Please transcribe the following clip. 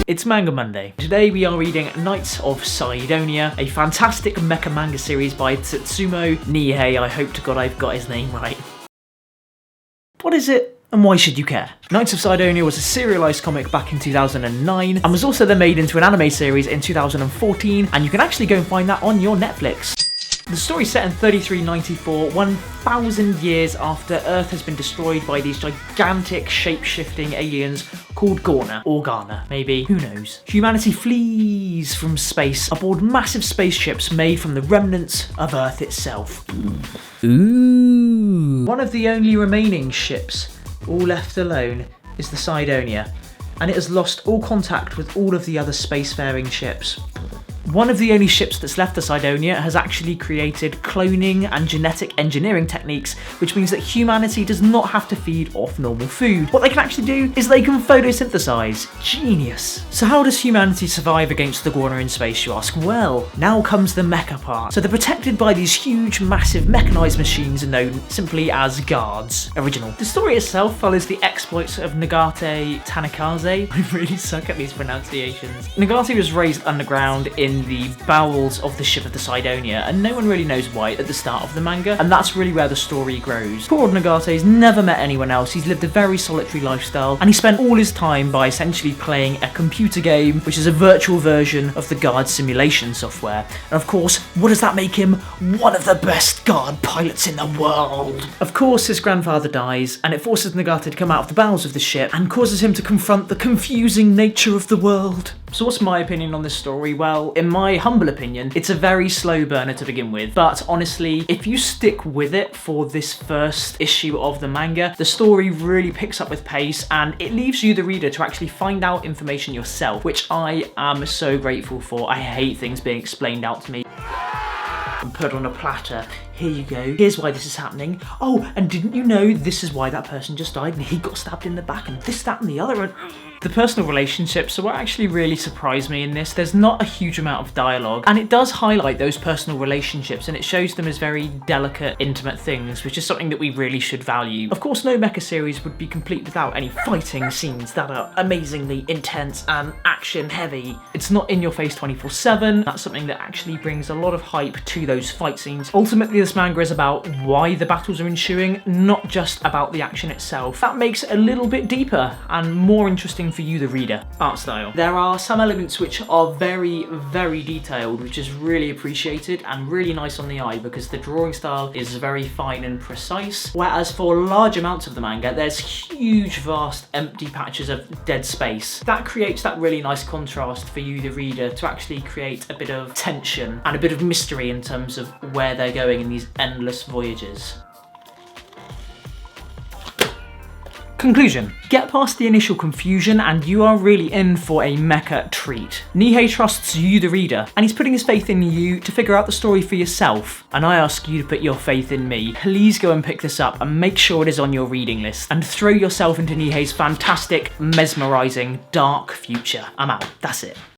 It's Manga Monday. Today we are reading Knights of Sidonia, a fantastic mecha manga series by Tsutomu Nihei. I hope to God I've got his name right. What is it, and why should you care? Knights of Sidonia was a serialised comic back in 2009 and was also then made into an anime series in 2014, and you can actually go and find that on your Netflix. The story is set in 3394, 1,000 years after Earth has been destroyed by these gigantic shape-shifting aliens called Gorna, or Ghana, maybe, who knows. Humanity flees from space aboard massive spaceships made from the remnants of Earth itself. Ooh. One of the only remaining ships, all left alone, is the Sidonia, and it has lost all contact with all of the other spacefaring ships. One of the only ships that's left the Sidonia has actually created cloning and genetic engineering techniques, which means that humanity does not have to feed off normal food. What they can actually do is they can photosynthesize. Genius. So how does humanity survive against the Gorna in space, you ask? Well, now comes the mecha part. So they're protected by these huge, massive mechanized machines known simply as guards. Original. The story itself follows the exploits of Nagate Tanikaze. I really suck at these pronunciations. Nagate was raised underground in the bowels of the ship of the Sidonia, and no one really knows why at the start of the manga, and that's really where the story grows. Poor old Nagate's never met anyone else, he's lived a very solitary lifestyle, and he spent all his time by essentially playing a computer game, which is a virtual version of the guard simulation software. And of course, what does that make him? One of the best guard pilots in the world! Of course, his grandfather dies, and it forces Nagate to come out of the bowels of the ship, and causes him to confront the confusing nature of the world. So what's my opinion on this story? Well, in my humble opinion, it's a very slow burner to begin with, but honestly, if you stick with it for this first issue of the manga, the story really picks up with pace and it leaves you, the reader, to actually find out information yourself, which I am so grateful for. I hate things being explained out to me and put on a platter. Here you go, here's why this is happening. Oh, and didn't you know this is why that person just died and he got stabbed in the back and this, that and the other, and the personal relationships are what actually really surprised me in this. There's not a huge amount of dialogue, and it does highlight those personal relationships and it shows them as very delicate, intimate things, which is something that we really should value. Of course, no mecha series would be complete without any fighting scenes that are amazingly intense and action heavy. It's not in your face 24/7. That's something that actually brings a lot of hype to those fight scenes. Ultimately, this manga is about why the battles are ensuing, not just about the action itself. That makes it a little bit deeper and more interesting for you, the reader. Art style. There are some elements which are very, very detailed, which is really appreciated and really nice on the eye because the drawing style is very fine and precise. Whereas for large amounts of the manga, there's huge, vast, empty patches of dead space. That creates that really nice contrast for you, the reader, to actually create a bit of tension and a bit of mystery in terms of where they're going in these endless voyages. Conclusion. Get past the initial confusion and you are really in for a mecha treat. Nihei trusts you, the reader, and he's putting his faith in you to figure out the story for yourself. And I ask you to put your faith in me. Please go and pick this up and make sure it is on your reading list and throw yourself into Nihei's fantastic, mesmerising, dark future. I'm out. That's it.